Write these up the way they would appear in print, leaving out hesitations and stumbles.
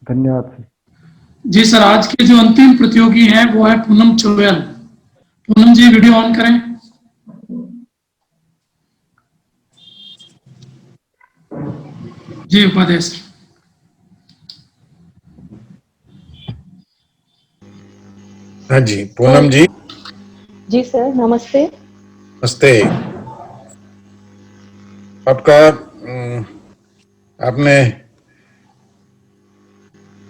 धन्यवाद सर। जी सर, आज के जो अंतिम प्रतियोगी हैं वो है पूनम चोयल। पूनम जी वीडियो ऑन करें। जी उपाध्याय सर। हाँ जी पूनम जी। जी सर, नमस्ते। नमस्ते। आपका आपने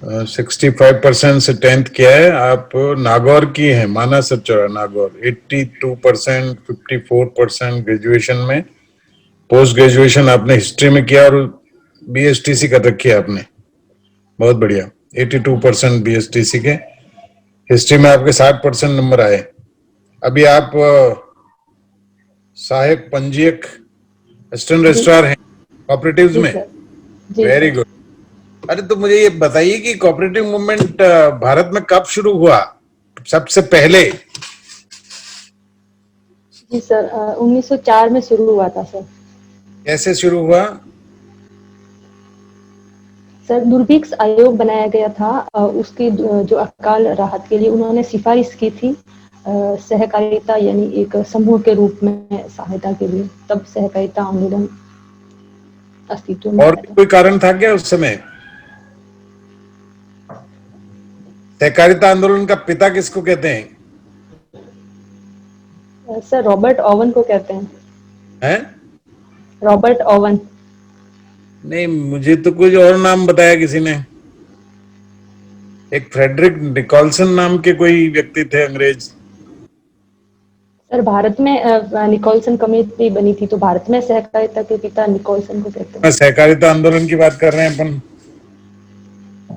65% से 10th किया है। आप नागौर की हैं, मानस सचोरा नागौर। 82%, 54% ग्रेजुएशन में। पोस्ट ग्रेजुएशन आपने हिस्ट्री में किया और BSTC कर रखी है आपने। बहुत बढ़िया। 82% BSTC के। हिस्ट्री में आपके 60% नंबर आए। अभी आप सहायक पंजीयक असिस्टेंट रजिस्ट्रार हैं कोऑपरेटिव्स में। Very good. अरे तो मुझे ये बताइए कि कोऑपरेटिव मूवमेंट भारत में कब शुरू हुआ सबसे पहले? जी सर, 1904 में शुरू हुआ था सर। कैसे शुरू हुआ? सर, दुर्भिक्ष आयोग बनाया गया था। उसकी जो अकाल राहत के लिए उन्होंने सिफारिश की थी सहकारिता यानी एक समूह के रूप में सहायता के लिए। तब सहकारिता आंदोलन अस्तित्व में और कोई कारण था क्या उस समय? सहकारिता आंदोलन का पिता किसको कहते हैं? सर, रॉबर्ट ओवन को कहते हैं। हैं? Robert oven. नहीं, मुझे तो कुछ और नाम बताया किसी ने। एक फ्रेडरिक निकोलसन नाम के कोई व्यक्ति थे अंग्रेज। सर, भारत में निकोलसन कमेटी बनी थी, तो भारत में सहकारिता के पिता निकोलसन को कहते हैं। सहकारिता आंदोलन की बात कर रहे हैं अपन।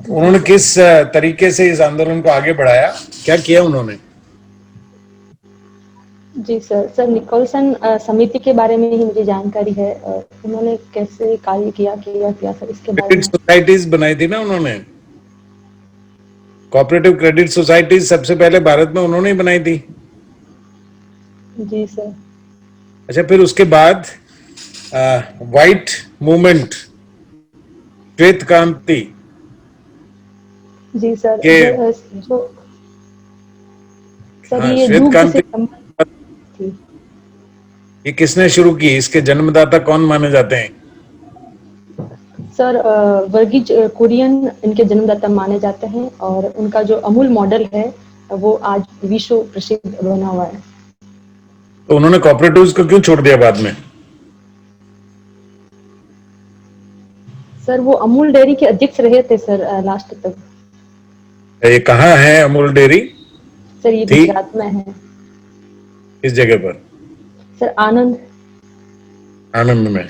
उन्होंने किस तरीके से इस आंदोलन को आगे बढ़ाया, क्या किया उन्होंने? जी सर, निकोलसन समिति के बारे में ही मुझे जानकारी है। उन्होंने कैसे कार्य किया सर, इसके बारे में। सोसाइटीज बनाई थी ना उन्होंने। कोऑपरेटिव क्रेडिट सोसाइटीज सबसे पहले भारत में उन्होंने ही बनाई थी। जी सर। अच्छा, फिर उसके बाद व्हाइट मूवमेंट, श्वेत क्रांति। जी सर, जो सर हाँ, ये श्वेत दुग्ध क्रांति से संबंधित थी। ये किसने शुरू की? इसके जन्मदाता कौन माने जाते हैं? सर, वर्गीज कुरियन इनके जन्मदाता माने जाते हैं और उनका जो अमूल मॉडल है वो आज विश्व प्रसिद्ध बना हुआ है। तो उन्होंने कोऑपरेटिव्स को क्यों छोड़ दिया बाद में? सर, वो अमूल डेयरी के अध्यक्ष रहे थे सर लास्ट तक। ये कहाँ है अमूल डेयरी? सर, ये गुजरात में है। किस जगह पर? सर, आनंद में।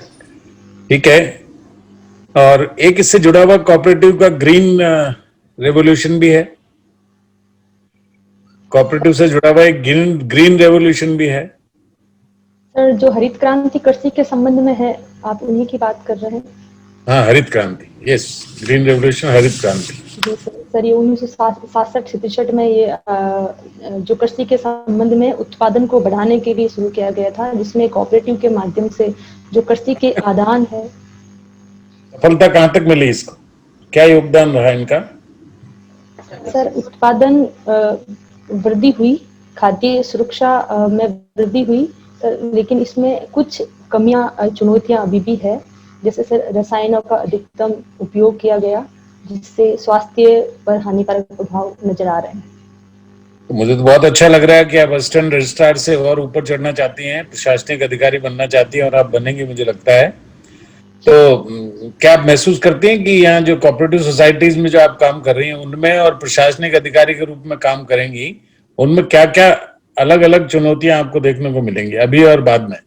ठीक है। और एक इससे जुड़ा हुआ कोऑपरेटिव का ग्रीन रेवोल्यूशन भी है। कोऑपरेटिव से जुड़ा हुआ एक ग्रीन रेवोल्यूशन भी है। सर, जो हरित क्रांति कृषि के संबंध में है, आप उन्हीं की बात कर रहे हैं? हाँ, हरित क्रांति। यस, ग्रीन रेवोल्यूशन, हरित क्रांति। जी सर, ये 1967-67 में ये जो कृषि के संबंध में उत्पादन को बढ़ाने के लिए शुरू किया गया था, जिसमें कोऑपरेटिव के माध्यम से जो कृषि के आदान है। सफलता कहाँ तक मिली इसको? क्या योगदान रहा इनका? सर, उत्पादन वृद्धि हुई, खाद्य सुरक्षा में वृद्धि हुई सर, लेकिन इसमें कुछ कमियां, चुनौतियां अभी भी है। जैसे सर, रसायनों का अधिकतम उपयोग किया गया, जिससे स्वास्थ्य पर हानिकारक प्रभाव नजर आ रहे हैं। तो मुझे तो बहुत अच्छा लग रहा है कि आप असिस्टेंट रजिस्ट्रार से और ऊपर चढ़ना चाहती हैं, प्रशासनिक अधिकारी बनना चाहती हैं, और आप बनेंगी मुझे लगता है। तो क्या आप महसूस करती हैं कि यहाँ जो कोऑपरेटिव सोसाइटीज में जो आप काम कर रही हैं उनमें और प्रशासनिक अधिकारी के रूप में काम करेंगी, उनमें क्या क्या अलग अलग चुनौतियां आपको देखने को मिलेंगी अभी और बाद में,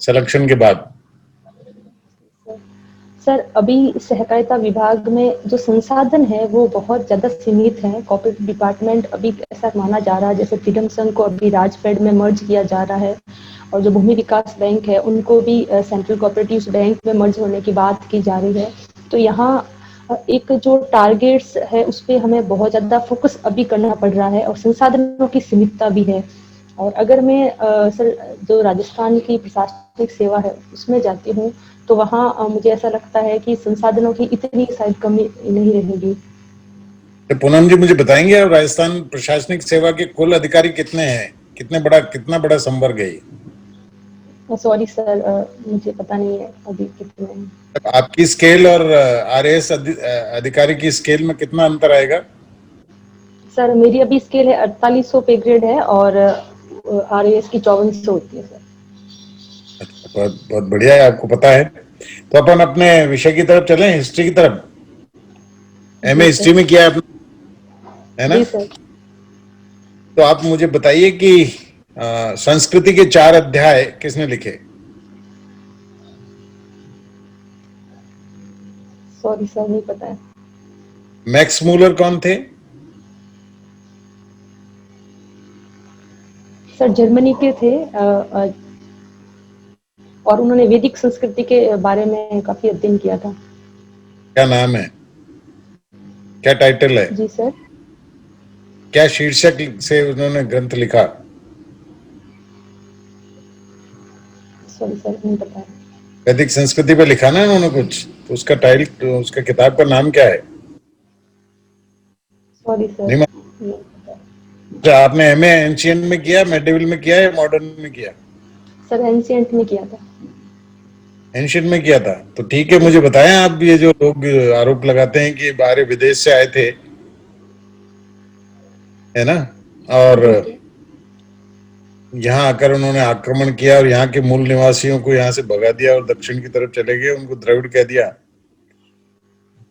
सिलेक्शन के बाद? सर, अभी सहकारिता विभाग में जो संसाधन है वो बहुत ज्यादा सीमित है। कोऑपरेटिव डिपार्टमेंट अभी ऐसा माना जा रहा है जैसे फ्रीडम संघ को अभी राजफेड में मर्ज किया जा रहा है, और जो भूमि विकास बैंक है उनको भी सेंट्रल कोऑपरेटिव बैंक में मर्ज होने की बात की जा रही है। तो यहाँ एक जो टारगेट्स है उस पर हमें बहुत ज्यादा फोकस अभी करना पड़ रहा है, और संसाधनों की सीमितता भी है। और अगर मैं सर जो राजस्थान की प्रशासनिक सेवा है उसमें जाती हूँ तो वहाँ मुझे ऐसा लगता है कि संसाधनों की इतनी शायद कमी नहीं रहेगी। तो पूनम जी मुझे बताएंगे, आप राजस्थान प्रशासनिक सेवा के कुल अधिकारी कितने हैं, कितना बड़ा संवर्ग है ये? सॉरी सर, मुझे पता नहीं है अभी कितने हैं। आपकी स्केल और आरएएस अधिकारी की स्केल में कितना अंतर आएगा? सर मेरी अभी स्केल है 4800 पे ग्रेड है और आरएएस की 5400 होती है सर। अच्छा, बहुत बहुत बढ़िया है, आपको पता है। तो अपन अपने विषय की तरफ चलें, हिस्ट्री की तरफ। एमए जी हिस्ट्री सर। में किया है आपने, है ना? जी सर। तो आप मुझे बताइए कि संस्कृति के 4 अध्याय किसने लिखे? सॉरी सर नहीं पता है। मैक्स मूलर कौन थे? सर जर्मनी के थे और उन्होंने वैदिक संस्कृति के बारे में काफी अध्ययन किया था। क्या नाम है, क्या टाइटल है, जी सर। क्या शीर्षक से उन्होंने ग्रंथ लिखा? सॉरी सर नहीं पता है। वैदिक संस्कृति पे लिखा ना उन्होंने कुछ, तो उसका टाइटल, उसका किताब का नाम क्या है? सॉरी सर नहीं नहीं पता है। अच्छा, आपने एमए एंशियंट में किया, मेडिवल में किया या मॉडर्न में किया? सर एंशिएंट में किया था। एंशियंट में किया था, तो ठीक है। मुझे बताएं, आप ये जो लोग आरोप लगाते हैं कि बाहर विदेश से आए थे, है ना, और यहाँ आकर उन्होंने आक्रमण किया और यहाँ के मूल निवासियों को यहाँ से भगा दिया और दक्षिण की तरफ चले गए, उनको द्रविड़ कह दिया,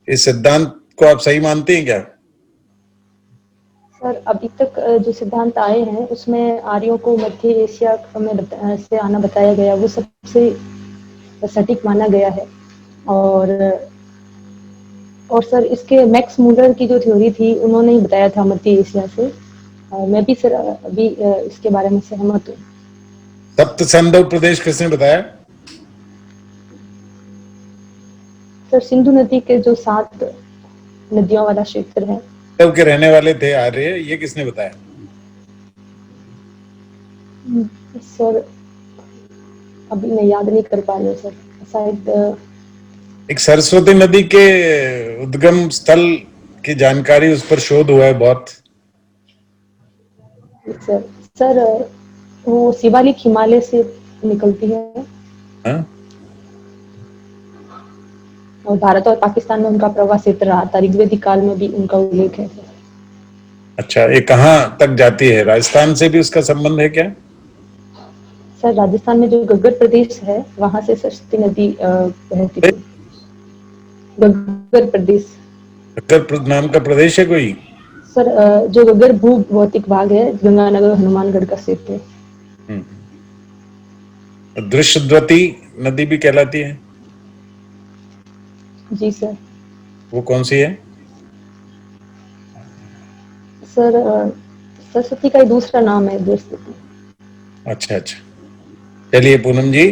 इस सिद्धांत को आप सही मानते हैं क्या? सर अभी तक जो सिद्धांत आए हैं उसमें आर्यों को मध्य एशिया में से आना बताया गया, वो सबसे सटीक माना गया है। और सर इसके मैक्स मूलर की जो थ्योरी थी उन्होंने ही बताया था मध्य एशिया से। मैं भी सर अभी इसके बारे में सहमत हूँ। सप्त सिंधु प्रदेश किसने बताया? सर सिंधु नदी के जो 7 नदियों वाला क्षेत्र है। के रहने वाले थे आर्य, ये किसने बताया? सर अभी मैं याद नहीं कर पा रही हूँ सर, शायद एक सरस्वती नदी के उद्गम स्थल की जानकारी, उस पर शोध हुआ है बहुत। सर सर वो शिवालिक हिमालय से निकलती है। हाँ? और भारत और पाकिस्तान में उनका प्रवास क्षेत्र रहा था, ऋग्वेदिक काल में भी उनका उल्लेख है। अच्छा, ये कहाँ तक जाती है? राजस्थान से भी उसका संबंध है क्या? सर राजस्थान में जो गग्गर प्रदेश है वहां से सरस्वती नदी बहती थी। गग्गर प्रदेश। गग्गर नाम का प्रदेश है कोई? सर जो गग्गर भू भौतिक भाग है, गंगानगर हनुमानगढ़ का क्षेत्र है। दृश्यद्वती नदी भी कहलाती है। जी सर। वो कौन सी है? सर सरस्वती का ही दूसरा नाम है दृश्यवती। अच्छा अच्छा, चलिए पूनम जी,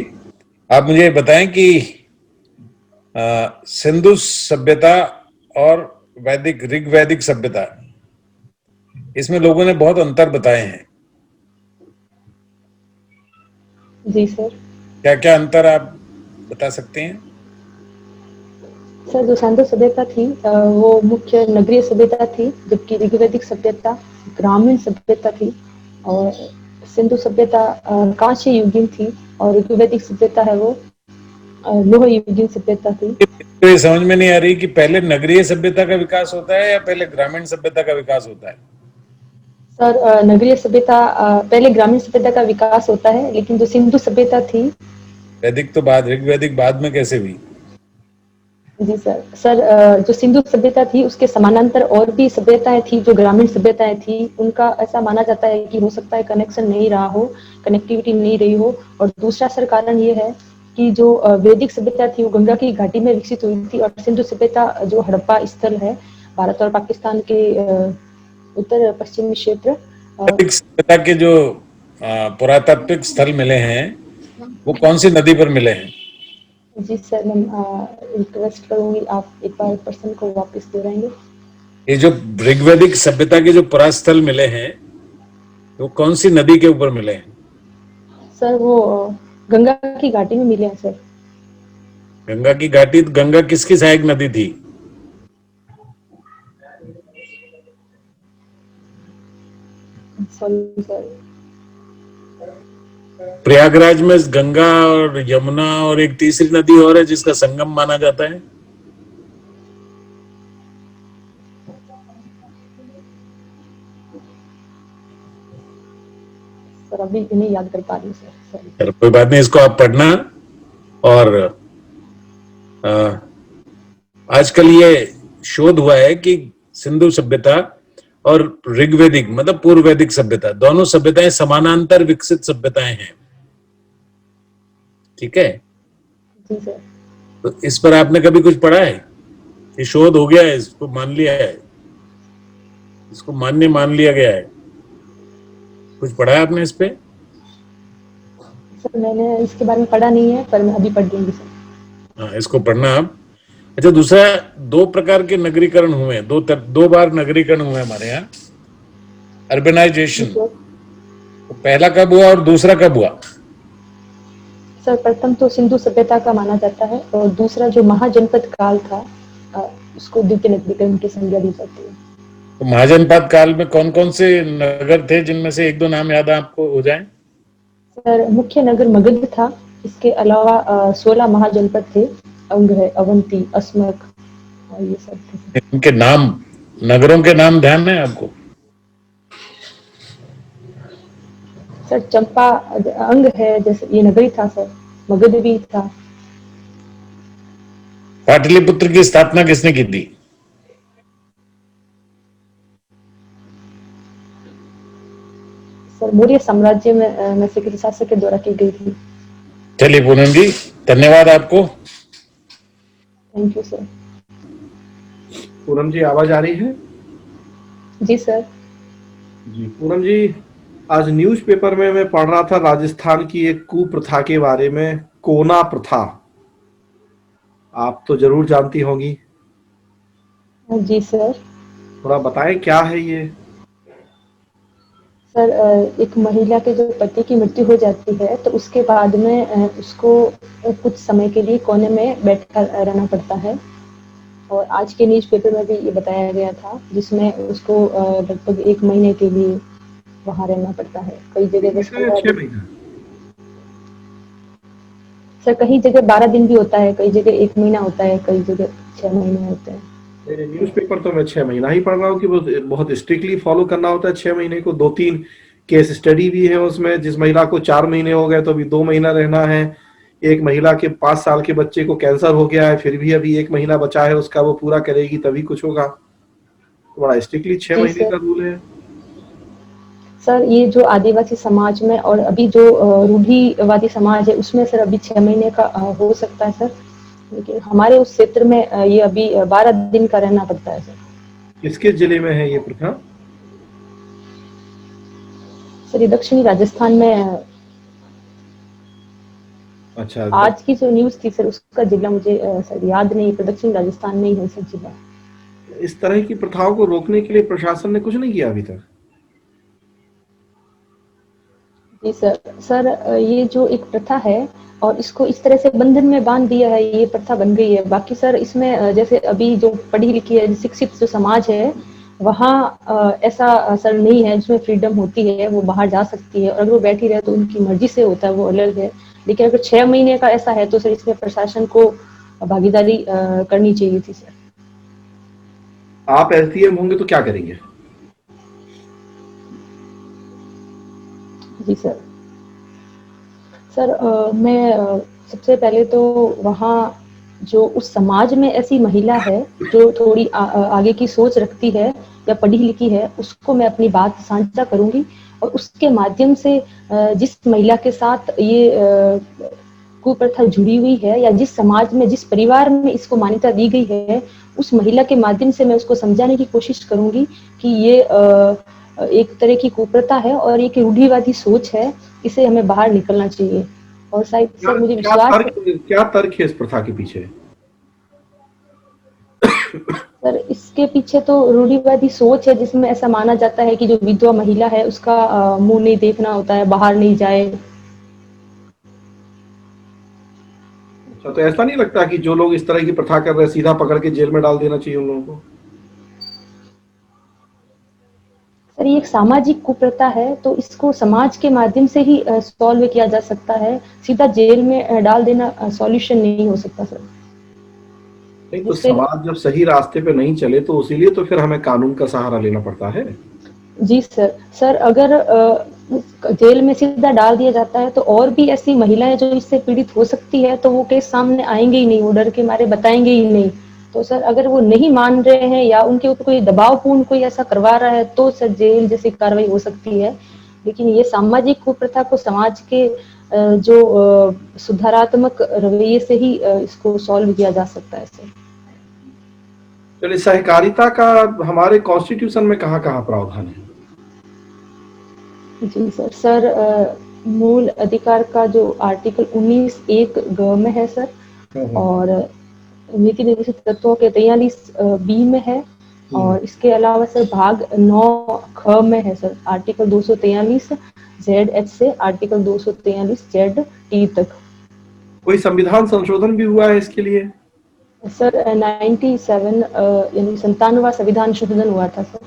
आप मुझे बताएं कि सिंधु सभ्यता और वैदिक ऋग वैदिक सभ्यता, इसमें लोगों ने बहुत अंतर बताए हैं। जी सर। क्या क्या अंतर आप बता सकते हैं? सर जो सिंधु सभ्यता थी वो मुख्य नगरीय सभ्यता थी, जबकि ऋग्वैदिक सभ्यता ग्रामीण सभ्यता थी। और सिंधु सभ्यता कांस्य युगीन थी और ऋग्वैदिक सभ्यता है वो लोह युगीन सभ्यता थी। तो ये समझ में नहीं आ रही कि पहले नगरीय सभ्यता का विकास होता है या पहले ग्रामीण सभ्यता का विकास होता है? सर नगरीय सभ्यता पहले ग्रामीण सभ्यता का विकास होता है, लेकिन जो सिंधु सभ्यता थी। वैदिक तो बाद, ऋग्वैदिक बाद में कैसे हुई? जी सर। सर जो सिंधु सभ्यता थी उसके समानांतर और भी सभ्यताएं थी जो ग्रामीण सभ्यताएं थी, उनका ऐसा माना जाता है कि हो सकता है कनेक्शन नहीं रहा हो, कनेक्टिविटी नहीं रही हो। और दूसरा सर कारण ये है कि जो वैदिक सभ्यता थी वो गंगा की घाटी में विकसित हुई थी, और सिंधु सभ्यता जो हड़प्पा स्थल है भारत और पाकिस्तान के उत्तर पश्चिमी क्षेत्र। वैदिक सभ्यता के जो पुरातात्विक स्थल मिले हैं वो कौन सी नदी पर मिले हैं? जी सर, मैं रिक्वेस्ट करूंगी आप एक बार पर्सन को वापस दोहराएंगे। ये जो ऋग्वैदिक सभ्यता के जो पुरास्थल मिले हैं वो कौन सी नदी के ऊपर मिले हैं? सर वो गंगा की घाटी में मिले हैं सर। गंगा की घाटी, गंगा किसकी सहायक नदी थी? Sorry sir. प्रयागराज में गंगा और यमुना और एक तीसरी नदी और है जिसका संगम माना जाता है। सर अभी नहीं याद कर पा रही सर, सॉरी। चलो कोई बात नहीं, इसको आप पढ़ना। और आजकल ये शोध हुआ है कि सिंधु सभ्यता और ऋग्वैदिक मतलब पूर्व वैदिक सभ्यता, दोनों सभ्यताएं समानांतर विकसित सभ्यताएं हैं। ठीक है, जी सर। तो इस पर आपने कभी कुछ पढ़ा है? ये शोध हो गया है, इसको मान लिया है, इसको मान्य मान लिया गया है। कुछ पढ़ा है आपने इस पे? सर मैंने इसके बारे में पढ़ा नहीं है, पर मैं अभी पढ़ लूंगी सर। हाँ, इसको पढ़ना आप। अच्छा, दूसरा, दो प्रकार के नगरीकरण हुए हैं, दो बार नगरीकरण हुए हमारे यहाँ, अर्बनाइजेशन। सर तो पहला कब हुआ और दूसरा कब हुआ? सर प्रथम तो सिंधु सभ्यता का माना जाता है, और दूसरा जो महाजनपद काल था उसको द्वितीय नगरीकरण की संज्ञा दी जाती है। तो महाजनपद काल में कौन कौन से नगर थे, जिनमें से एक दो नाम याद आपको हो जाए? सर मुख्य नगर मगध था, इसके अलावा 16 महाजनपद थे, अंग है, अवंती, अस्मक और ये सब थे। इनके नाम, नगरों के नाम ध्यान है आपको? सर चंपा अंग है, जैसे ये नगरी था सर, मगध भी था। पाटलिपुत्र की स्थापना किसने की थी? सर मौर्य साम्राज्य में से किसी शासक के द्वारा की गई थी। चलिए पूनम जी, धन्यवाद आपको। Thank you sir. Poonam ji आवाज आ रही है? जी सर। जी पूनम जी, आज न्यूज़पेपर में मैं पढ़ रहा था राजस्थान की एक कुप्रथा के बारे में, कोना प्रथा। आप तो जरूर जानती होंगी, जी सर। थोड़ा बताएं क्या है ये? सर एक महिला के जो पति की मृत्यु हो जाती है, तो उसके बाद में उसको कुछ समय के लिए कोने में बैठा रहना पड़ता है, और आज के न्यूज़पेपर में भी ये बताया गया था, जिसमें उसको लगभग 1 महीने के लिए वहां रहना पड़ता है। कई जगह 6 महीना? सर कहीं जगह 12 दिन भी होता है, कई जगह 1 महीना होता है, कई जगह 6 महीने होते हैं। न्यूज़पेपर तो मैं 6 महीना ही पढ़ रहा हूँ कि बहुत स्ट्रिक्टली फॉलो करना होता है 6 महीने को। 2-3 केस स्टडी भी है उसमें, जिस महिला को 4 महीने हो गए तो अभी 2 महीना रहना है। एक महिला के 5 साल के बच्चे को कैंसर हो गया है, फिर भी अभी 1 महीना बचा है उसका, वो पूरा करेगी तभी कुछ होगा। तो बड़ा स्ट्रिक्टली 6 महीने का रूल है। सर ये जो आदिवासी समाज में और अभी जो रूढ़िवादी समाज है, उसमें सर अभी 6 महीने का हो सकता है सर, लेकिन हमारे उस क्षेत्र में ये अभी 12 दिन का रहना पड़ता है सर। किसके जिले में है ये प्रथा? सर ये दक्षिणी राजस्थान में। अच्छा, आज की जो न्यूज थी सर, उसका जिला मुझे सर याद नहीं, पर दक्षिणी राजस्थान में ही है सर जिला। इस तरह की प्रथाओं को रोकने के लिए प्रशासन ने कुछ नहीं किया अभी तक? जी सर। सर ये जो एक प्रथा है, और इसको इस तरह से बंधन में बांध दिया है, ये प्रथा बन गई है। बाकी सर इसमें जैसे अभी जो पढ़ी लिखी है, शिक्षित जो समाज है, वहाँ ऐसा सर नहीं है, जिसमें फ्रीडम होती है, वो बाहर जा सकती है, और अगर वो बैठी रहे तो उनकी मर्जी से होता है, वो अलग है। लेकिन अगर 6 महीने का ऐसा है, तो सर इसमें प्रशासन को भागीदारी करनी चाहिए थी सर। आप एसडीएम होंगे तो क्या करेंगे? जी सर। सर मैं सबसे पहले तो वहाँ जो उस समाज में ऐसी महिला है जो थोड़ी आगे की सोच रखती है या पढ़ी लिखी है, उसको मैं अपनी बात साझा करूंगी, और उसके माध्यम से जिस महिला के साथ ये कुप्रथा जुड़ी हुई है, या जिस समाज में, जिस परिवार में इसको मान्यता दी गई है, उस महिला के माध्यम से मैं उसको समझाने की कोशिश करूंगी कि ये एक तरह की कुप्रथा है और एक रूढ़िवादी सोच है, इसे हमें बाहर निकलना चाहिए। और शायद सर मुझे विश्वास क्या तर्क है इस प्रथा के पीछे? सर इस उसके पीछे तो रूढ़िवादी सोच है, जिसमें ऐसा माना जाता है कि जो विधवा महिला है उसका मुंह नहीं देखना होता है, बाहर नहीं जाए। अच्छा, तो ऐसा नहीं लगता कि जो लोग इस तरह की प्रथा कर रहे हैं सीधा पकड़ के जेल में डाल देना चाहिए उन लोगों को? सर ये एक सामाजिक कुप्रथा है, तो इसको समाज के माध्यम से ही सॉल्व किया जा सकता है। सीधा जेल में डाल देना सॉल्यूशन नहीं हो सकता सर। नहीं, तो जिससे समाज जब सही रास्ते पे नहीं चले तो इसीलिए तो फिर हमें कानून का सहारा लेना पड़ता है। जी सर अगर जेल में सीधा डाल दिया जाता है तो और भी ऐसी महिलाएं जो इससे पीड़ित हो सकती है, तो वो केस सामने आएंगे ही नहीं, वो डर के मारे बताएंगे ही नहीं। तो सर अगर वो नहीं मान रहे हैं या उनके ऊपर कोई दबावपूर्ण कोई ऐसा करवा रहा है तो सर जेल जैसी कार्रवाई हो सकती है। लेकिन ये सामाजिक कुप्रथा को समाज के जो सुधारात्मक रवैये से ही इसको सॉल्व किया जा सकता है सर। चलिए, सहकारिता का हमारे कॉन्स्टिट्यूशन में कहाँ कहाँ प्रावधान है? जी सर मूल अधिकार का जो आर्टिकल 19(1) ग में है सर, और नीति निर्देशित तत्वों के 43 बी में है, और इसके अलावा सर भाग 9 ख में है सर, आर्टिकल 243 जेड एच से आर्टिकल 243 जेड टी तक। कोई संविधान संशोधन भी हुआ है इसके लिए? सर 97 यानी 97वां संविधान संशोधन हुआ था सर।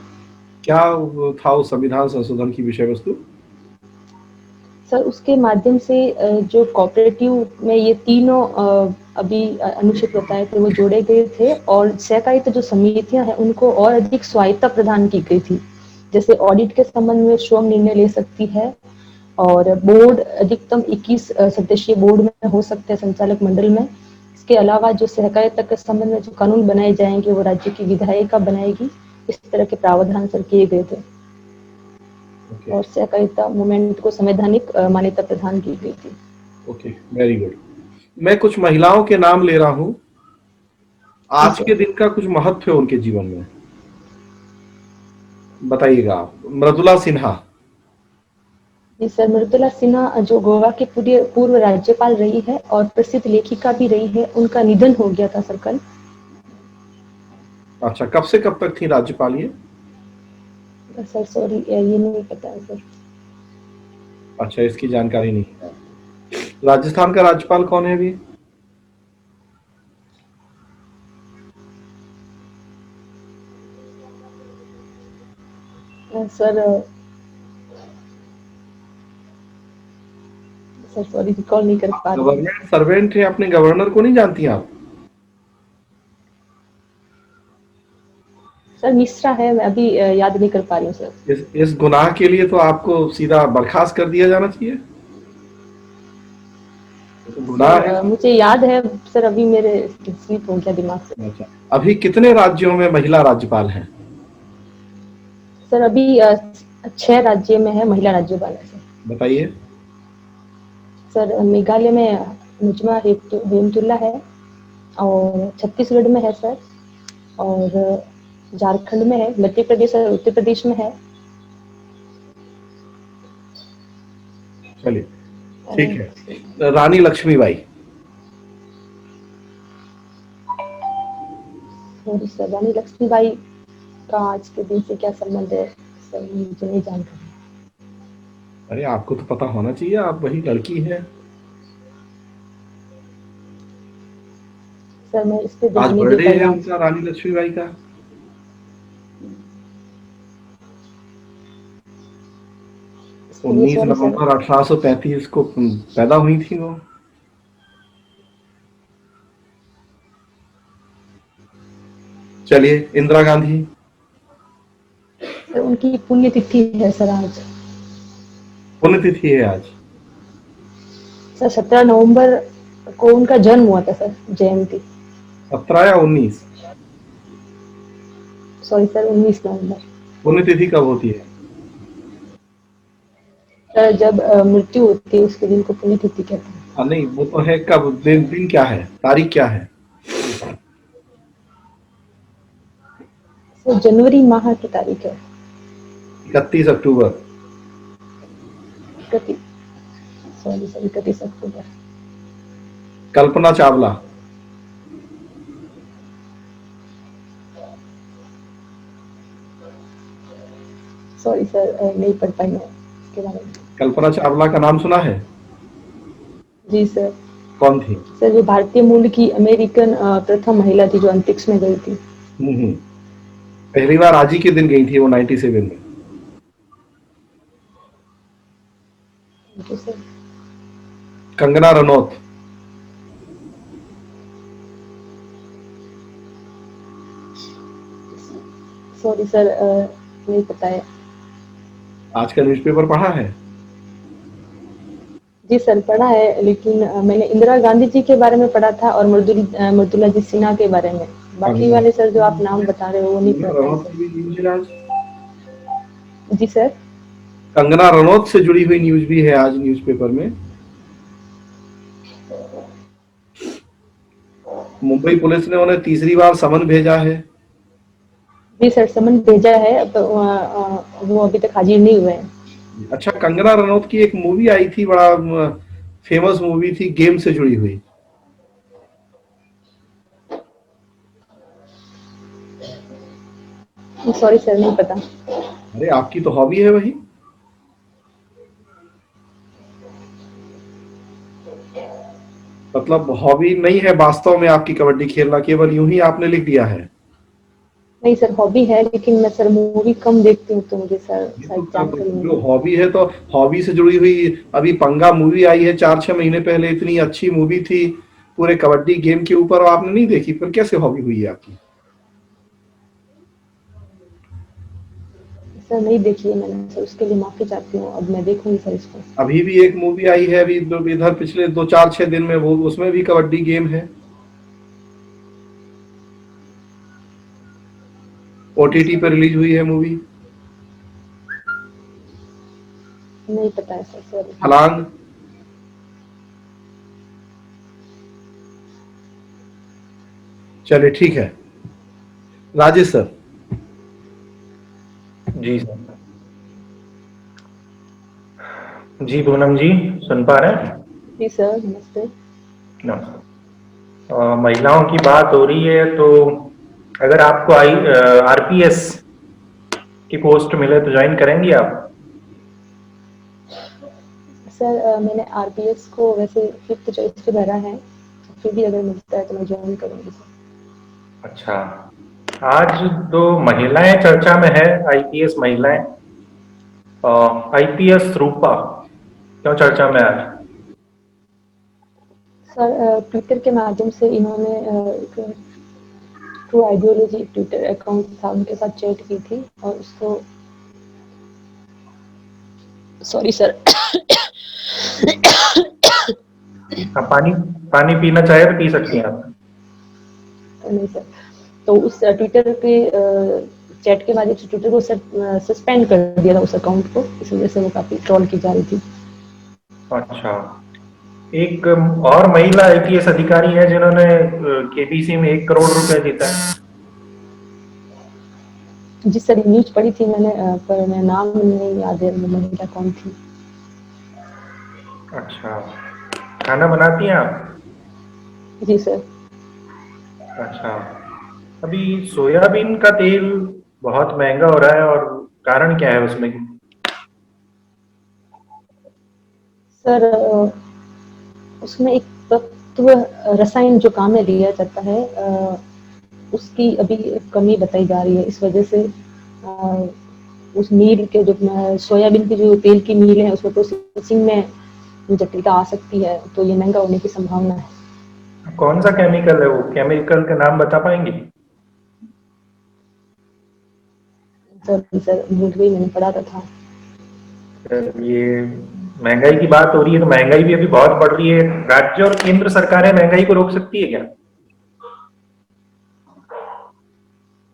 क्या था उस संविधान संशोधन की विषय वस्तु? सर उसके माध्यम से जो कोऑपरेटिव में ये तीनों अभी अनुच्छेद बताए थे वो जोड़े गए थे, और सहकारिता जो समितियां हैं उनको और अधिक स्वायत्ता प्रदान की गई थी। जैसे ऑडिट के संबंध में स्वयं निर्णय ले सकती है, और बोर्ड अधिकतम 21 सदस्यीय बोर्ड में हो सकते हैं, संचालक मंडल में। इसके अलावा जो सहकारिता के संबंध में जो कानून बनाए जाएंगे वो राज्य की विधायिका बनाएगी। इस तरह के प्रावधान सर किए गए थे। और सहकारिता मूवमेंट को संवैधानिक मान्यता प्रदान की गई थी। Okay, very good. मैं कुछ महिलाओं के नाम ले रहा हूं, आज के दिन का कुछ महत्व है उनके जीवन में, बताइएगा आप। मृदुला सिन्हा। जी सर, मृदुला सिन्हा जो गोवा के पूर्व राज्यपाल रही है और प्रसिद्ध लेखिका भी रही है, उनका निधन हो गया था सर कल। अच्छा, कब से कब तक थी राज्यपाल ये? सर सॉरी, ये नहीं पता है सर। अच्छा, इसकी जानकारी नहीं है। राजस्थान का राज्यपाल कौन है अभी? सर सॉरी, रिकॉल नहीं कर पा रही। गवर्नमेंट सर्वेंट है, अपने गवर्नर को नहीं जानती आप? सर मिश्रा है, मैं अभी याद नहीं कर पा रही हूँ सर। इस गुनाह के लिए तो आपको सीधा बर्खास्त कर दिया जाना चाहिए। तो गुनाह है। मुझे याद है सर, अभी मेरे स्लिप हो गया दिमाग से। अच्छा, अभी कितने राज्यों में महिला राज्यपाल हैं? सर अभी 6 राज्य में है महिला राज्यपाल है सर। बताइए। सर मेघालय में नुजमा हेमचुल्ला है, और छत्तीसगढ़ में है सर, और झारखंड में है, मध्य प्रदेश और उत्तर प्रदेश में है। चलिए, ठीक है। रानी लक्ष्मीबाई। सर रानी लक्ष्मीबाई का आज के दिन से क्या संबंध है सर, मुझे नहीं जानकारी। अरे, आपको तो पता होना चाहिए, आप वही लड़की हैं। सर मैं इस पे आज ध्यान नहीं दे बर्थडे पाई है आज। उनका, रानी लक्ष्मीबाई का। इसके लिए 19 सॉरी सर। नवंबर 1835 को पैदा हुई थी वो। चलिए, इंदिरा गांधी। सर उनकी पुण्यतिथि है सर आज। पुण्यतिथि है आज। सर 17 नवंबर को उनका जन्म हुआ था सर, जयंती। 17 या 19? सॉरी सर, 19 नवंबर। पुण्यतिथि कब होती है? सर जब मृत्यु होती है उसके दिन को पुण्यतिथि कहते हैं। हाँ, नहीं, वो तो है। कब? दिन क्या है, तारीख क्या है? सर जनवरी माह की तारीख है। 31 अक्टूबर। 31 अक्टूबर। कल्पना चावला। सॉरी सर, नहीं पढ़ पाई मैं इसके बारे में। कल्पना चावला का नाम सुना है? जी सर। कौन थी? सर जो भारतीय मूल की अमेरिकन प्रथम महिला थी जो अंतरिक्ष में गई थी। हम्म। पहली बार आज ही के दिन गई थी वो 97 में। Thank you sir. Kangana Ranaut. Sorry sir, नहीं पता है। आज का न्यूज़पेपर पढ़ा है? जी सर पढ़ा है, लेकिन मैंने इंदिरा गांधी जी के बारे में पढ़ा था और मृदुला जी सिन्हा के बारे में। बाकी वाले सर जो आप नाम बता रहे हो वो नहीं कंगना पढ़ पाई रनौत सर। की भी न्यूज़ है आज। जी सर। कंगना रनौत से जुड़ी हुई न्यूज भी है आज न्यूज़पेपर में। मुंबई पुलिस ने उन्हें तीसरी बार समन भेजा है। जी सर समन भेजा है, अब वो अभी तक हाजिर नहीं हुए हैं। अच्छा, कंगना रनौत की एक मूवी आई थी, बड़ा फेमस मूवी थी, गेम से जुड़ी हुई। सॉरी सर नहीं पता। अरे आपकी तो हॉबी है वही। मतलब हॉबी नहीं है वास्तव में आपकी कबड्डी खेलना, केवल यूं ही आपने लिख दिया है। नहीं सर हॉबी है, लेकिन मैं सर मूवी कम देखती हूँ तो मुझे सर ये तो शायद तब जानकारी नहीं जो है। हॉबी है तो हॉबी से जुड़ी हुई। अभी पंगा मूवी आई है 4-6 महीने पहले, इतनी अच्छी मूवी थी पूरे कबड्डी गेम के ऊपर, और आपने नहीं देखी, फिर कैसे हॉबी हुई है आपकी? सर नहीं देखी है मैंने सर, उसके लिए माफी चाहती हूँ। अब मैं देखूंगी सर इसको। अभी भी एक मूवी आई है अभी इधर पिछले 2-4-6 दिन में, वो उसमें भी कबड्डी गेम है। ओटीटी पर रिलीज हुई है मूवी, नहीं पता है सर, सॉरी। छलांग। चलिए ठीक है। राजेश सर। जी सर। जी पूनम जी, सुन पा रहे हैं? जी सर नमस्ते। नमस्ते। महिलाओं की बात हो रही है तो अगर आपको आरपीएस की पोस्ट मिले तो ज्वाइन करेंगी आप? सर मैंने आरपीएस को वैसे 5th चॉइस पे भरा है, फिर भी अगर मिलता है तो मैं ज्वाइन करूंगी सर। अच्छा, आज दो महिलाएं चर्चा में है, आईपीएस महिलाएं। आईपीएस रूपा क्यों चर्चा में आज? सर ट्विटर के माध्यम से इन्होंने ट्रू आइडियोलॉजी ट्विटर अकाउंट था, उनके साथ चैट की थी और उसको, सॉरी सर। आप पानी पानी पीना चाहे तो पी सकती हैं आप। नहीं सर, तो उस ट्विटर के चैट के माध्यम से ट्विटर को सस्पेंड कर दिया था उस अकाउंट को, इस वजह से वो काफी ट्रोल की जा रही थी। अच्छा, एक और महिला आईपीएस अधिकारी है जिन्होंने केबीसी में 1 करोड़ रुपए जीता है। जी सर न्यूज पढ़ी थी मैंने, पर मैं नाम नहीं याद है वो महिला कौन थी। अच्छा, खाना बनाती हैं आप? जी सर। अच्छा, अभी सोयाबीन का तेल बहुत महंगा हो रहा है और कारण क्या है उसमें? सर उसमें एक तत्व रसायन जो काम में लिया जाता है, उसकी अभी कमी बताई जा रही है। इस वजह से उस मील के जो सोयाबीन की जो तेल की मील है उसमें प्रोसेसिंग में जटिलता आ सकती है, तो ये महंगा होने की संभावना है। कौन सा केमिकल है वो? केमिकल का नाम बता पाएंगे? सर भूल गई, मैंने पढ़ा था। ये महंगाई की बात हो रही है तो महंगाई भी अभी बहुत बढ़ रही है। राज्य और केंद्र सरकारें महंगाई को रोक सकती है क्या?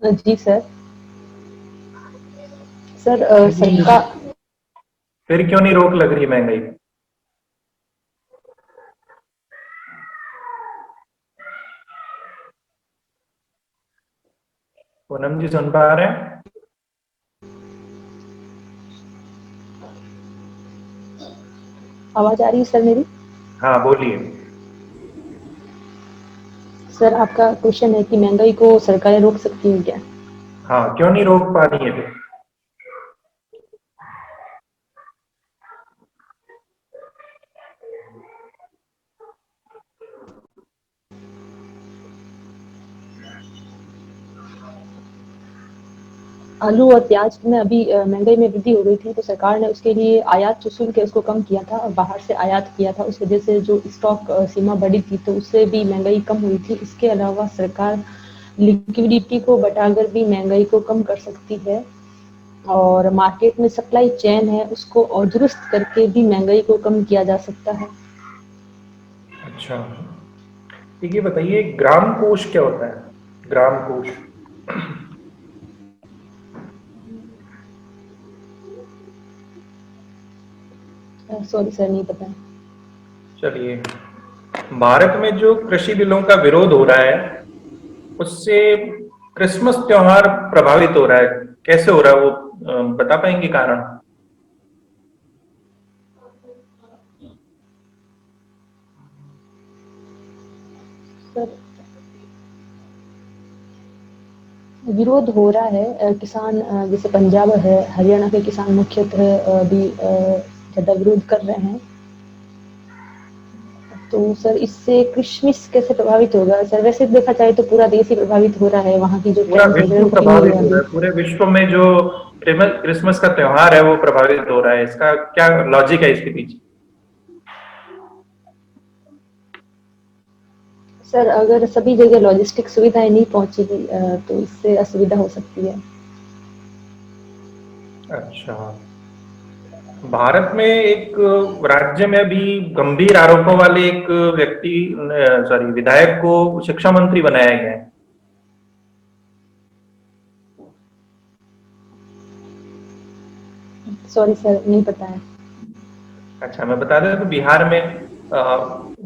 जी सर। सर सरकार, फिर क्यों नहीं रोक लग रही महंगाई? पूनम जी सुन पा रहे हैं? आवाज आ रही है सर मेरी? हाँ बोलिए। सर आपका क्वेश्चन है कि महंगाई को सरकारें रोक सकती हैं क्या? हाँ, क्यों नहीं रोक पा रही है फिर? आलू और प्याज में अभी महंगाई में वृद्धि हो गई थी, तो सरकार ने उसके लिए आयात जो शुल्क है उसको कम किया था और बाहर से आयात किया था। उस वजह से जो स्टॉक सीमा बढ़ी थी, तो उससे भी महंगाई कम हुई थी। इसके अलावा सरकार लिक्विडिटी को बढ़ाकर भी महंगाई को कम कर सकती है, और मार्केट में सप्लाई चेन है उसको और दुरुस्त करके भी महंगाई को कम किया जा सकता है। अच्छा, ठीक है, बताइए ग्राम कोष क्या होता है? ग्राम कोष। सॉरी सर, नहीं पता। चलिए, भारत में जो कृषि बिलों का विरोध हो रहा है उससे क्रिसमस त्योहार प्रभावित हो रहा है, कैसे हो रहा है वो बता पाएंगे कारण? सर, विरोध हो रहा है, किसान जैसे पंजाब है, हरियाणा के किसान मुख्यतः भी ज्यादा विरोध कर रहे हैं। तो सर इससे क्रिसमस कैसे प्रभावित होगा? सर वैसे देखा जाए तो पूरा देश ही प्रभावित हो रहा है, वहाँ की जो पूरा ट्रेंड है विश्व वो प्रभावित हो रहा है, पूरे विश्व में जो क्रिसमस का त्योहार है वो प्रभावित हो रहा है। इसका क्या लॉजिक है इसके पीछे? सर अगर सभी जगह लॉजिस्टिक सुविधाएं नहीं पहुंचेगी तो इससे असुविधा हो सकती है। अच्छा, भारत में एक राज्य में भी गंभीर आरोपों वाले एक व्यक्ति विधायक को शिक्षा मंत्री बनाया गया है। सॉरी सर, नहीं पता है। अच्छा, मैं बता दें तो बिहार में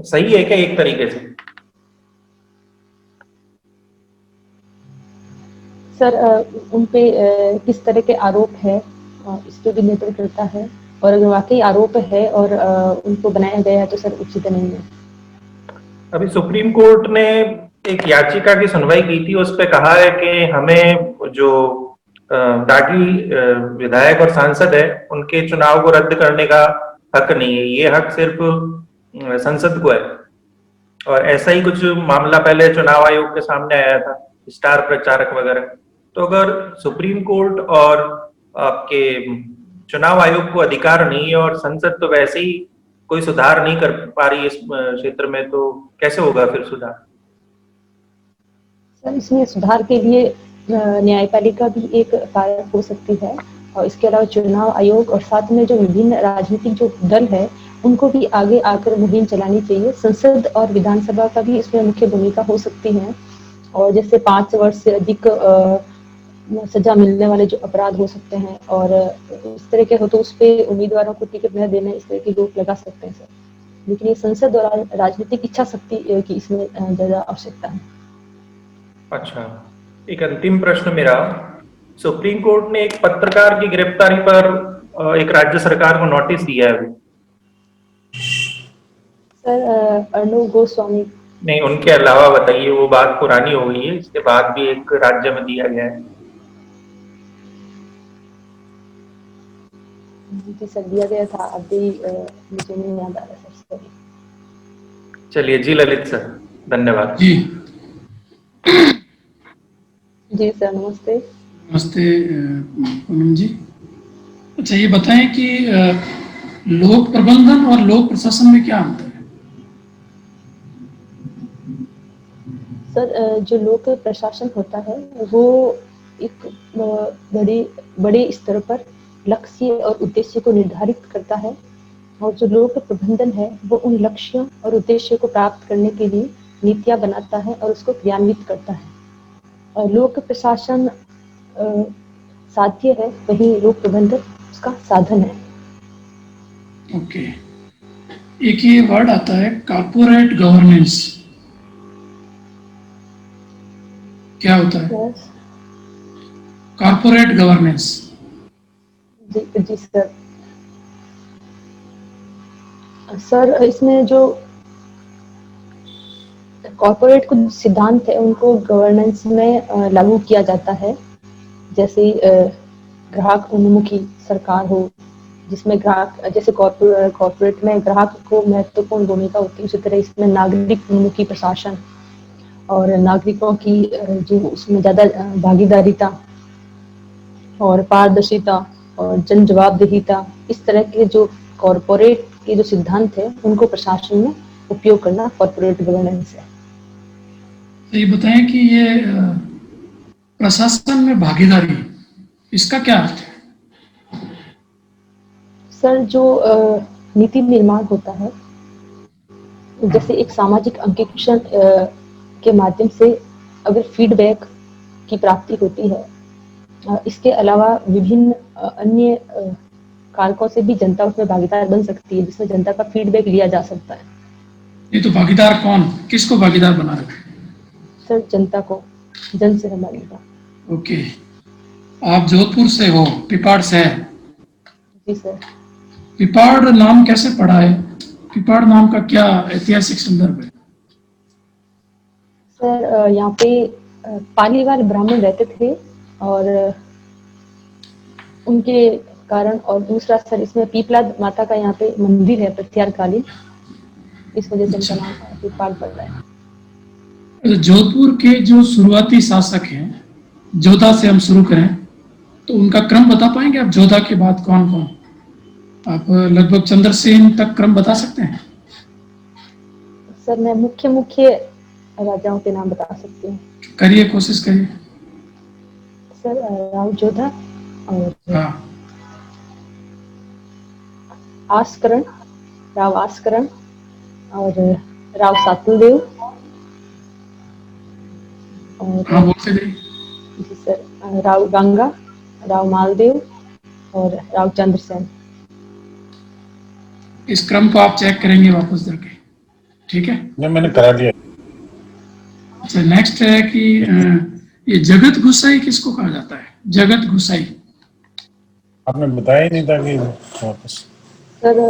सही है क्या एक तरीके से? सर उन पे किस तरह के आरोप है इस पे भी निर्भर करता है, और अगर वाकई आरोप है और उनको बनाया गया है तो सर उचित नहीं है। अभी सुप्रीम कोर्ट ने एक याचिका की सुनवाई की थी, उस पे कहा है कि हमें जो दागी विधायक और सांसद है उनके चुनाव को रद्द करने का हक नहीं है, ये हक सिर्फ संसद को है। और ऐसा ही कुछ मामला पहले चुनाव आयोग के सामने आया था, स्टार प्रचारक वगैरह। तो अगर सुप्रीम कोर्ट और आपके चुनाव आयोग को अधिकार नहीं है और संसद तो वैसे ही कोई सुधार नहीं कर पा रही इस क्षेत्र में, तो कैसे होगा फिर सुधार? सर इसमें सुधार के लिए न्यायपालिका भी एक कारक हो सकती है, और इसके अलावा चुनाव आयोग और साथ में जो विभिन्न राजनीतिक जो दल है उनको भी आगे आकर मुहिम चलानी चाहिए। संसद और विधानसभा का भी इसमें मुख्य भूमिका हो सकती है, और जैसे 5 वर्ष से अधिक सजा मिलने वाले जो अपराध हो सकते हैं, और इस तरह के हो तो उस पर उम्मीदवारों को टिकट न देने, इस तरह की रोक लगा सकते हैं सर। लेकिन ये संसद और राजनीतिक इच्छा शक्ति की इसमें ज्यादा आवश्यकता है। अच्छा, एक अंतिम प्रश्न मेरा, सुप्रीम कोर्ट ने एक पत्रकार की गिरफ्तारी पर एक राज्य सरकार को नोटिस दिया है। सर अर्णव गोस्वामी। नहीं, उनके अलावा बताइए, वो बात पुरानी हो गई है, इसके बाद भी एक राज्य में दिया गया है। जी सर, दिया गया था, अभी मुझे नहीं याद आ रहा सर, सॉरी। चलिए जी, ललित सर, धन्यवाद। जी जी सर, नमस्ते। नमस्ते पूनम जी। अच्छा, ये बताएं कि लोक प्रबंधन और लोक प्रशासन में क्या अंतर है? सर जो लोक प्रशासन होता है वो एक बड़े स्तर पर लक्ष्य और उद्देश्य को निर्धारित करता है, और जो लोक प्रबंधन है वो उन लक्ष्यों और उद्देश्य को प्राप्त करने के लिए नीतियां बनाता है और उसको क्रियान्वित करता है। और लोक प्रशासन साध्य है, वही लोक प्रबंधन उसका साधन है। ओके, एक ये वर्ड आता है कॉर्पोरेट गवर्नेंस, क्या होता है कॉर्पोरेट गवर्नेंस? जी सर। सर इसमें जो कॉर्पोरेट कुछ सिद्धांत है उनको गवर्नेंस में लागू किया जाता है, जैसे ग्राहक उन्मुखी सरकार हो, जिसमें ग्राहक, जैसे कॉर्पोरेट में ग्राहक को महत्वपूर्ण भूमिका होती है, उसी तरह इसमें नागरिक उन्मुखी प्रशासन और नागरिकों की जो उसमें ज्यादा भागीदारिता और पारदर्शिता और जन जवाबदेहिता, इस तरह के जो कॉरपोरेट के जो सिद्धांत है उनको प्रशासन में उपयोग करना कॉरपोरेट गवर्नेंस है। तो ये बताएं कि ये प्रशासन में भागीदारी, इसका क्या अर्थ है? सर, जो नीति निर्माण होता है, जैसे एक सामाजिक अंकेक्षण के माध्यम से अगर फीडबैक की प्राप्ति होती है, इसके अलावा विभिन्न अन्य कारकों से भी जनता उसमें भागीदार बन सकती है, जिसमें जनता का फीडबैक लिया जा सकता है। ये तो भागीदार कौन, किसको भागीदार बना रखे? सर, जनता को, जन से संबंधित। ओके, आप जोधपुर से हो, पिपाड़ से है? जी सर। पिपाड़ नाम कैसे पड़ा है? पिपाड़ नाम का क्या ऐतिहासिक संदर्भ है? सर, यहाँ पे पालीवाल ब्राह्मण रहते थे और उनके कारण, और दूसरा सर इसमें पीपला माता का यहाँ पे मंदिर है प्रत्यार कालीन, इस वजह से इनका नाम पिपाड़ पड़ रहा है। जोधपुर के जो शुरुआती शासक हैं, जोधा से हम शुरू करें तो उनका क्रम बता पाएंगे आप? जोधा के बाद कौन कौन? आप लगभग चंद्रसेन तक क्रम बता सकते हैं? सर, मैं मुख्य मुख्य राजाओं के नाम बता सकती हूँ। करिए, कोशिश करिए। सर, राव जोधा और हाँ, आस्करण, राव आस्करण और राव सातुलदेव और हाँ बोलते जाइए। जी सर, राव गंगा, राव मालदेव और राव चंद्रसेन। इस क्रम को आप चेक करेंगे वापस जाके, ठीक है? नहीं, मैंने करा दिया। अच्छा, नेक्स्ट है कि ये जगत गुसाई किसको कहा जाता है? जगत गुसाई आपने बताया ही नहीं था कि वापस। सर,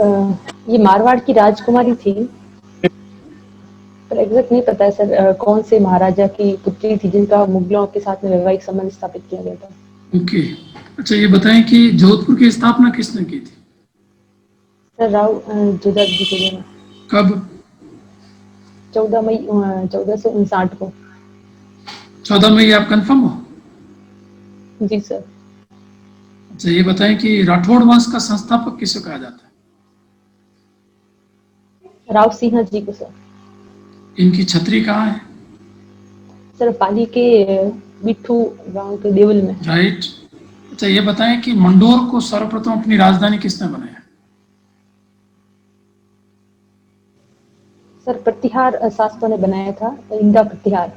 ये मारवाड़ की राजकुमारी थी, पर एग्जैक्ट नहीं पता है सर कौन से महाराजा की पुत्री थी जिनका मुगलों के साथ में वैवाहिक संबंध स्थापित किया गया था। ओके। अच्छा, ये बताएं कि जोधपुर की स्थापना किसने की थी? सर, राव जोधा द्वितीय ने। कब? 14 मई 1459 को। 14 मई, आप कंफर्म हो? जी सर। अच्छा, ये बताएं कि राठौड़ वंश का संस्थापक किसे कहा जाता है? राव सिंह जी को सर। इनकी छतरी कहाँ है? सर, पाली के बिट्ठू गांव के देवल में। राइट। अच्छा, ये बताएं कि मंडोर को सर्वप्रथम अपनी राजधानी किसने बनाया? सर, प्रतिहार शासकों ने बनाया था, इंदा प्रतिहार।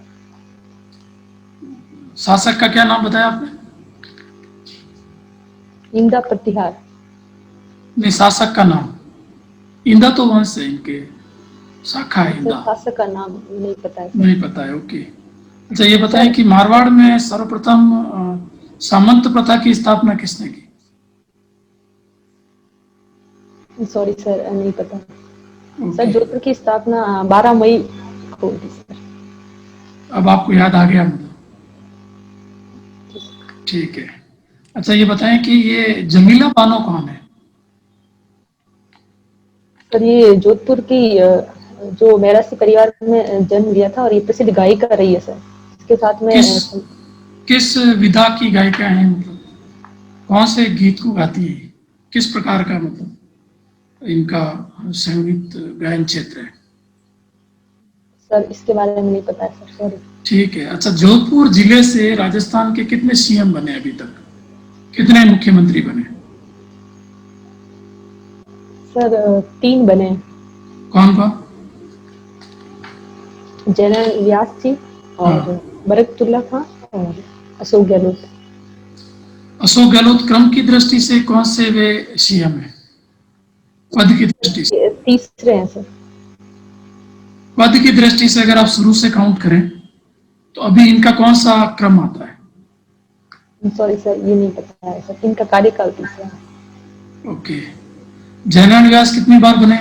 शासक का क्या नाम बताया आपने? इंदा प्रतिहार। नहीं, शासक का नाम। इंदा तो वंश है, इनके शाखा है सर, इंदा। शासक का नाम नहीं पता है सर। नहीं पता है, ओके। अच्छा, ये बताएं कि मारवाड़ में सर्वप्रथम सामंत प्रथा की स्थापना किसने की? सॉरी सर, नहीं पता। ओके। सर, जोधपुर की स्थापना 12 मई को हुई थी सर। अब आपको याद आ गया मतलब? ठीक है। अच्छा, ये बताएं कि ये जमीला बानो कौन है? सर, ये जोधपुर की जो मेरासी परिवार में जन्म लिया था और ये प्रसिद्ध गायिका रही है सर। इसके साथ में किस विधा की गायिका है? मतलब कौन से गीत को गाती है? किस प्रकार का मतलब इनका संगीत गायन क्षेत्र है? सर, इसके बारे में नहीं पता है सर, सॉरी। ठीक है। अच्छा, जोधपुर जिले से राजस्थान के कितने सीएम बने अभी तक? कितने मुख्यमंत्री बने? सर, 3 बने। कौन कौन? जनरल व्यास जी और बरकतुल्ला खां और अशोक गहलोत। अशोक गहलोत क्रम की दृष्टि से कौन से वे सीएम है? पद की दृष्टि से? तीसरे हैं सर। पद की दृष्टि से अगर आप शुरू से काउंट करें तो अभी इनका कौन सा क्रम आता है? सॉरी सर, ये नहीं पता है सर, इनका कार्यकाल तीसरा है। ओके। जयनारायण व्यास कितनी बार बने?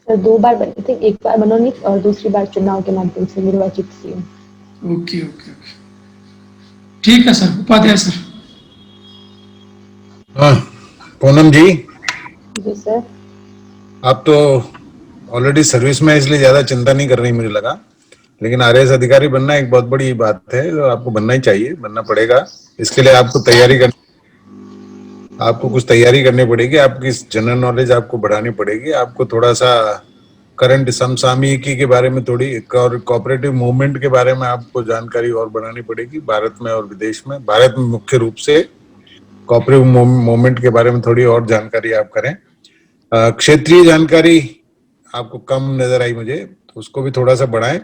सर, 2 बार बने थे, एक बार मनोनीत और दूसरी बार चुनाव के माध्यम से निर्वाचित सीएम। ओके ओके ओके, ठीक है सर। उपाध्याय सर। हाँ, पूनम जी, जी सर। आप तो ऑलरेडी सर्विस में, इसलिए ज्यादा चिंता नहीं कर रही मुझे लगा। लेकिन आरएएस अधिकारी बनना एक बहुत बड़ी बात है, तो आपको बनना ही चाहिए, बनना पड़ेगा। इसके लिए आपको कुछ तैयारी करनी पड़ेगी, आपकी जनरल नॉलेज आपको बढ़ानी पड़ेगी, आपको थोड़ा सा करंट समसामयिकी के बारे में, थोड़ी कोऑपरेटिव मूवमेंट के बारे में आपको जानकारी और बढ़ानी पड़ेगी, भारत में और विदेश में। भारत में मुख्य रूप से कोऑपरेटिव मूवमेंट के बारे में थोड़ी और जानकारी आप करें। क्षेत्रीय जानकारी आपको कम नजर आई मुझे, तो उसको भी थोड़ा सा बढ़ाएं।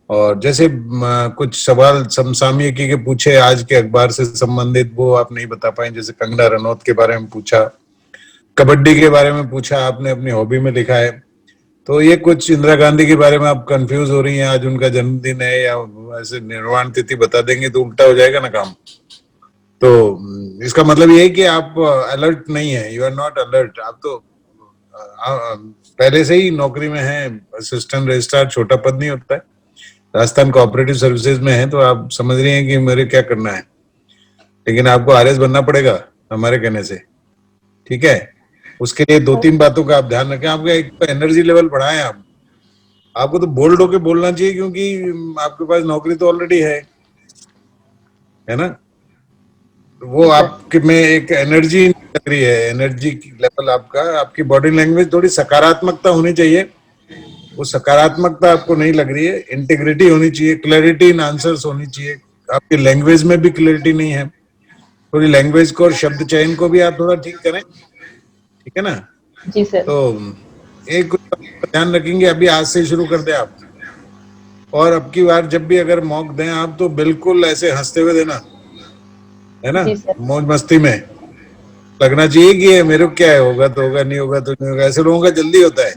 और जैसे कुछ सवाल समसामयिकी के पूछे आज के अखबार से संबंधित, वो आप नहीं बता पाए। जैसे कंगना रनौत के बारे में पूछा, कबड्डी के बारे में पूछा, आपने अपनी हॉबी में लिखा है। तो ये कुछ इंदिरा गांधी के बारे में आप कंफ्यूज हो रही हैं, आज उनका जन्मदिन है या ऐसे निर्वाण तिथि बता देंगे तो उल्टा हो जाएगा ना काम। तो इसका मतलब ये है कि आप अलर्ट नहीं है, यू आर नॉट अलर्ट। आप तो पहले से ही नौकरी में हैं, असिस्टेंट रजिस्ट्रार छोटा पद नहीं होता है, राजस्थान कोऑपरेटिव सर्विसेज में है, तो आप समझ रही हैं कि मेरे क्या करना है। लेकिन आपको आरएस बनना पड़ेगा हमारे कहने से, ठीक है। उसके लिए 2-3 बातों का आप ध्यान रखें। आपका एक तो एनर्जी लेवल बढ़ाएं। आपको तो बोल्ड होके बोलना चाहिए, क्योंकि आपके पास नौकरी तो ऑलरेडी है ना। वो आपके में एक एनर्जी लग रही है, एनर्जी लेवल आपका, आपकी बॉडी लैंग्वेज थोड़ी सकारात्मकता होनी चाहिए। वो सकारात्मकता आपको नहीं लग रही है। इंटीग्रिटी होनी चाहिए, क्लैरिटी इन आंसर्स होनी चाहिए। आपकी लैंग्वेज में भी क्लैरिटी नहीं है। थोड़ी लैंग्वेज को और शब्द चयन को भी आप थोड़ा ठीक करें, ठीक है ना। जी सर। तो एक ध्यान रखेंगे, अभी आज से शुरू कर दें आप। और अब की बार जब भी अगर मौक दें आप, तो बिल्कुल ऐसे हंसते हुए देना, है ना, मौज मस्ती में। लगना चाहिए कि ये मेरे को क्या है, होगा तो होगा, नहीं होगा तो नहीं होगा। ऐसे लोगों का जल्दी होता है।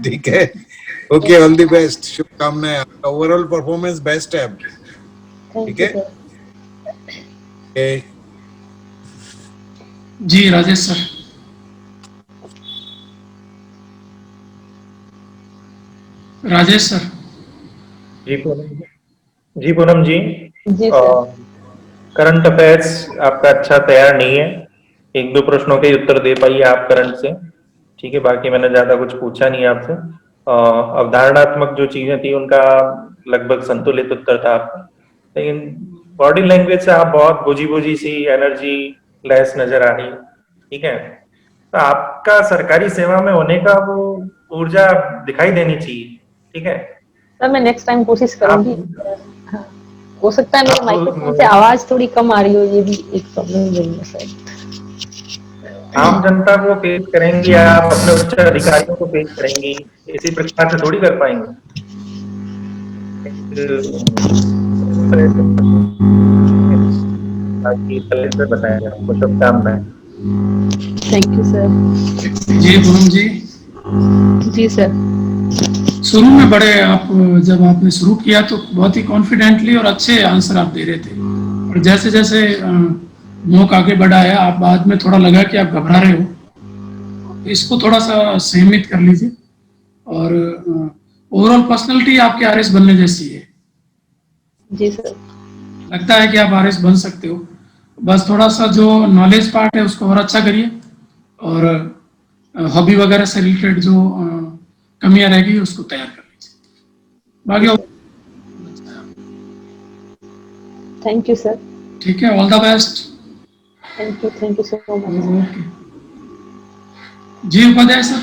ठीक है, ओके, ऑल द बेस्ट, शुभकामनाएं। आपका ओवरऑल परफॉर्मेंस बेस्ट है आपकी, ठीक है। जी राजेश सर। राजेश सर। जी पूनम जी। जी सर। करंट अफेयर्स आपका अच्छा तैयार नहीं है, 1-2 प्रश्नों के उत्तर दे पाइए आप करंट से, ठीक है। बाकी मैंने ज्यादा कुछ पूछा नहीं आपसे। अवधारणात्मक जो चीजें थी उनका लगभग संतुलित उत्तर था आपका, लेकिन बॉडी लैंग्वेज से आप बहुत बुझी सी, एनर्जी लेस नजर आ रही है, ठीक है। तो आपका सरकारी सेवा में होने का वो ऊर्जा दिखाई देनी चाहिए, ठीक है। सर मैं नेक्स्ट टाइम कोशिश करूंगी। हाँ, हो सकता है मेरे माइक्रोफोन से आवाज थोड़ी कम आ रही हो, ये भी एक प्रॉब्लम रही है सर। आम जनता को पेश करेंगी या आप अपने उच्च अधिकारियों को पेश करेंगी, इसी प्रकार से थोड़ी कर पाएंगे। कलेक्टर बताएंगे आपको। शुभकामनाएं। Thank you sir. जी पूनम जी। जी सर। शुरू में जब आपने शुरू किया तो बहुत ही कॉन्फिडेंटली और अच्छे आंसर आप दे रहे थे, और जैसे जैसे मौक आगे बढ़ा है, आप बाद में थोड़ा लगा कि आप घबरा रहे हो, तो इसको थोड़ा सा सीमित कर लीजिए। और ओवरऑल पर्सनैलिटी आपकी आरएस बनने जैसी है। जी सर। लगता है कि आप आरएस बन सकते हो। बस थोड़ा सा जो नॉलेज पार्ट है उसको और अच्छा करिए, और हॉबी वगैरह से रिलेटेड जो कमियां रहेगी उसको तैयार कर लीजिए। बाकी थैंक यू सर। ठीक है, all the best. Thank you so much. जी उपाध्याय सर।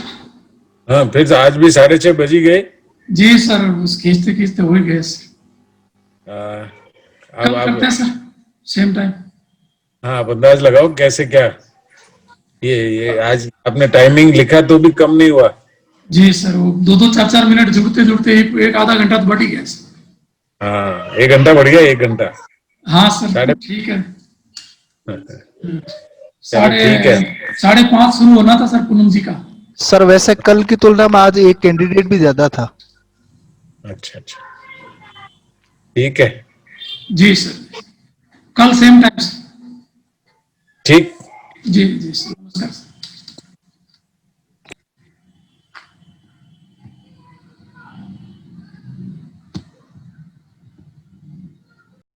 हाँ, फिर आज भी 6:30 बज ही गए। जी सर, बस खींचते खींचते हो ही गए सर। अब करते हैं सर सेम टाइम। हाँ, आप अंदाज लगाओ कैसे क्या। ये आज आपने टाइमिंग लिखा तो भी कम नहीं हुआ। जी सर, वो 2-2 4-4 मिनट जुड़ते जुड़ते एक आधा घंटा तो बढ़ ही गया सर। हाँ, 1 घंटा बढ़ गया, 1 घंटा। हाँ सर, ठीक है। ठीक है। 5:30 शुरू होना था सर पूनम जी का। सर वैसे कल की तुलना में आज एक कैंडिडेट भी ज्यादा था। अच्छा, ठीक है। जी सर, कल सेम टाइम। ठीक। जी जी सर, नमस्कार सर।